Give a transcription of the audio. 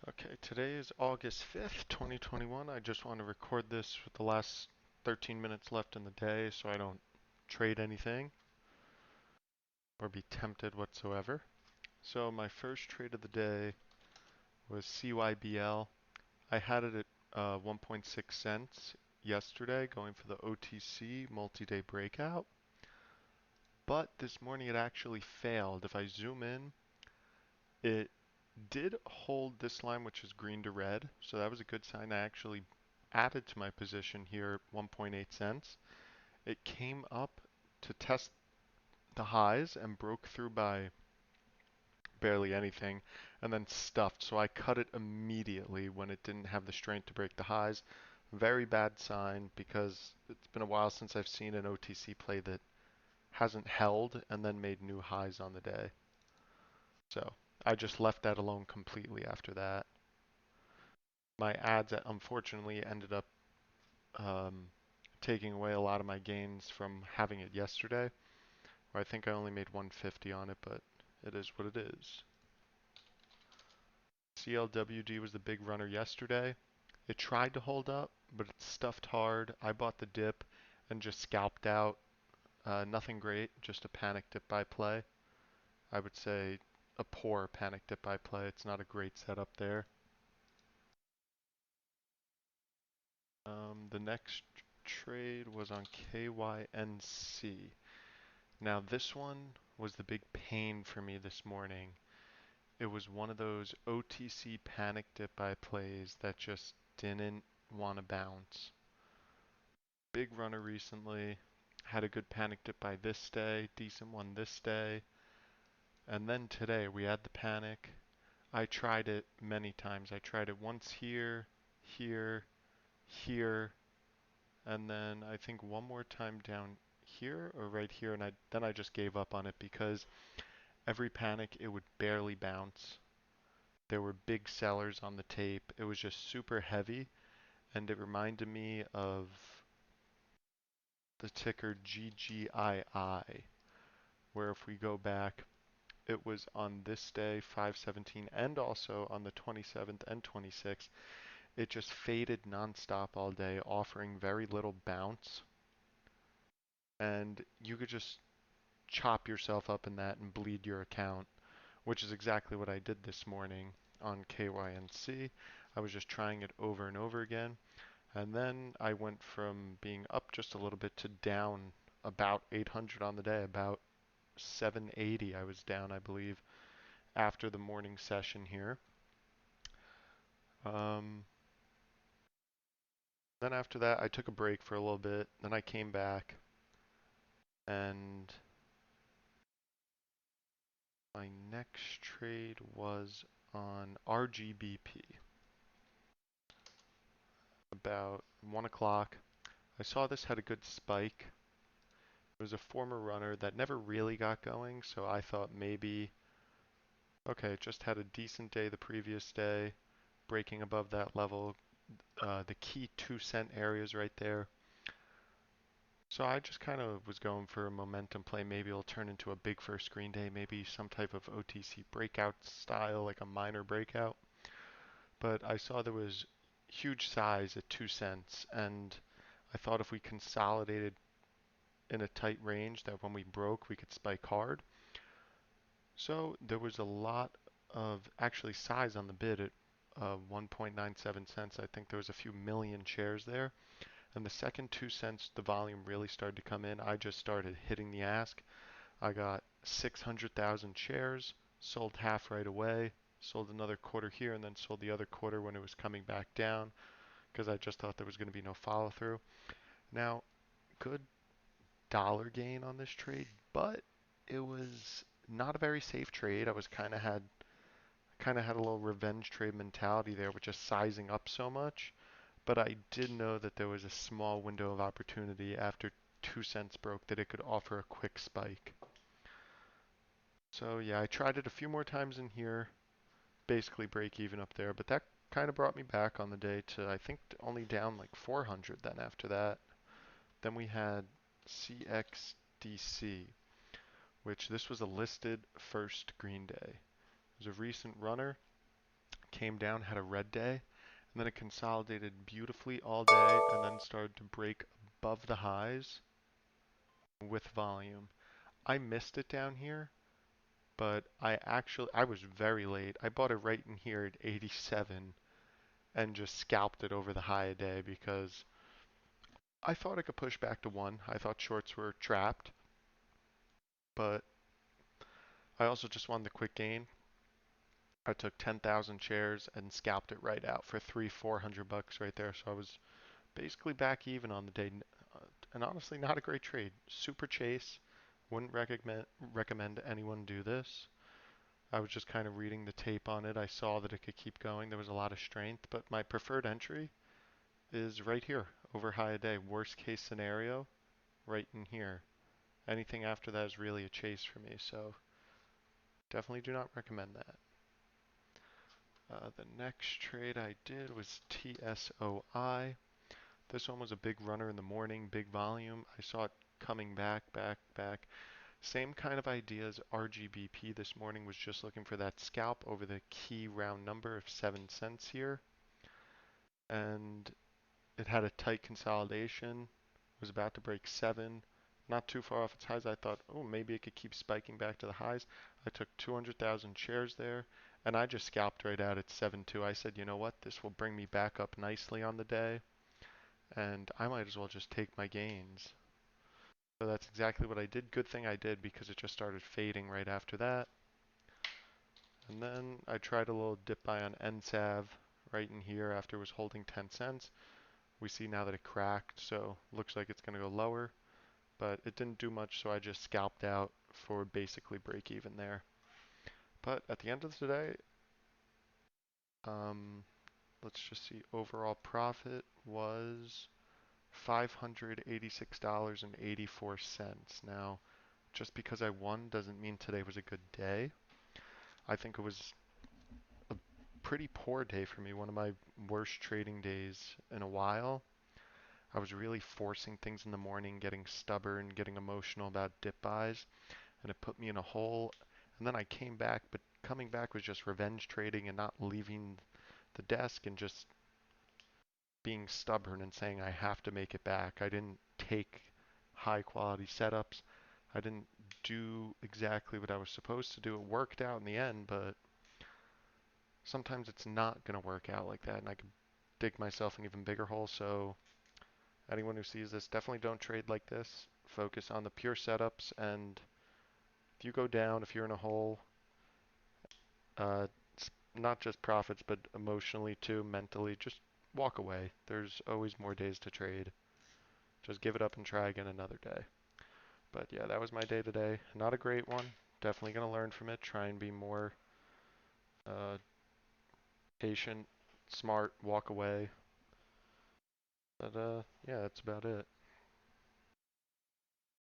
Okay, today is August 5th, 2021. I just want to record this with the last 13 minutes left in the day so I don't trade anything or be tempted whatsoever. So my first trade of the day was CYBL. I had it at 1.6 cents yesterday going for the OTC multi-day breakout. But this morning it actually failed. If I zoom in, it did hold this line, which is green to red, so that was a good sign. I actually added to my position here 1.8 cents. It came up to test the highs and broke through by barely anything and then stuffed, so I cut it immediately when it didn't have the strength to break the highs. Very bad sign because it's been a while since I've seen an OTC play that hasn't held and then made new highs on the day. So I just left that alone completely after that. My ads unfortunately ended up um, taking away a lot of my gains from having it yesterday, where I think I only made 150 on it, but it is what it is. CLWD was the big runner yesterday. It tried to hold up, but it stuffed hard. I bought the dip and just scalped out. Nothing great, just a panic dip buy play. I would say a poor panic dip buy play. It's not a great setup there. The next trade was on KYNC. Now this one was the big pain for me this morning. It was one of those OTC panic dip buy plays that just didn't want to bounce. Big runner recently, had a good panic dip buy this day, decent one this day, and then today we had the panic. I tried it many times. I tried it once here, here, here, and then I think one more time down here or right here, and then I just gave up on it because every panic it would barely bounce. There were big sellers on the tape. It was just super heavy, and it reminded me of the ticker GGII, where if we go back, it was on this day, 5/17, and also on the 27th and 26th. It just faded nonstop all day, offering very little bounce, and you could just chop yourself up in that and bleed your account, which is exactly what I did this morning on KYNC. I was just trying it over and over again. And then I went from being up just a little bit to down about 800 on the day, about 780 I was down, I believe, after the morning session here. Um, then after that, I took a break for a little bit. Then I came back, and my next trade was on RGBP. About 1 o'clock, I saw this had a good spike. It was a former runner that never really got going, so I thought maybe, okay, it just had a decent day the previous day, breaking above that level, the key 2 cent areas right there. So I just kind of was going for a momentum play. Maybe it'll turn into a big first screen day, maybe some type of OTC breakout style, like a minor breakout. But I saw there was huge size at 2 cents, and I thought if we consolidated in a tight range that when we broke we could spike hard. So there was a lot of actually size on the bid at 1.97 cents. I think there was a few million shares there. And the second 2 cents, the volume really started to come in. I just started hitting the ask. I got 600,000 shares, sold half right away, sold another quarter here, and then sold the other quarter when it was coming back down because I just thought there was going to be no follow through. Now, good dollar gain on this trade, but it was not a very safe trade. I was kind of had a little revenge trade mentality there with just sizing up so much. But I did know that there was a small window of opportunity after 2 cents broke that it could offer a quick spike. So yeah, I tried it a few more times in here, basically break even up there, but that kind of brought me back on the day to I think only down like 400 then after that. Then we had CXDC, which this was a listed first green day. It was a recent runner, came down, had a red day, and then it consolidated beautifully all day and then started to break above the highs with volume. I missed it down here, but I was very late. I bought it right in here at 87 and just scalped it over the high a day because I thought it could push back to 1. I thought shorts were trapped, but I also just wanted the quick gain. I took 10,000 shares and scalped it right out for 400 bucks right there. So I was basically back even on the day. And honestly, not a great trade. Super chase. Wouldn't recommend anyone do this. I was just kind of reading the tape on it. I saw that it could keep going. There was a lot of strength, but my preferred entry is right here, over high a day. Worst case scenario, right in here. Anything after that is really a chase for me, so definitely do not recommend that. The next trade I did was TSOI. This one was a big runner in the morning, big volume. I saw it coming back, back. Same kind of idea as RGBP this morning, was just looking for that scalp over the key round number of 7 cents here. And it had a tight consolidation, was about to break 7, not too far off its highs. I thought, oh, maybe it could keep spiking back to the highs. I took 200,000 shares there, and I just scalped right out at 7.2. I said, you know what, this will bring me back up nicely on the day, and I might as well just take my gains. So that's exactly what I did. Good thing I did because it just started fading right after that. And then I tried a little dip buy on NSAV right in here after it was holding 10 cents. We see now that it cracked, so looks like it's going to go lower. But it didn't do much, so I just scalped out for basically break even there. But at the end of the day, let's just see, overall profit was $586.84. Now, just because I won doesn't mean today was a good day. I think it was a pretty poor day for me, one of my worst trading days in a while. I was really forcing things in the morning, getting stubborn, getting emotional about dip buys, and it put me in a hole. And then I came back, but coming back was just revenge trading and not leaving the desk and just being stubborn and saying I have to make it back. I didn't take high quality setups. I didn't do exactly what I was supposed to do. It worked out in the end, but sometimes it's not going to work out like that, and I could dig myself an even bigger hole. So anyone who sees this, definitely don't trade like this. Focus on the pure setups, and if you go down, if you're in a hole, it's not just profits, but emotionally too, mentally, just walk away. There's always more days to trade. Just give it up and try again another day. But yeah, that was my day today. Not a great one. Definitely going to learn from it. Try and be more uh, patient, smart, walk away. But yeah, that's about it.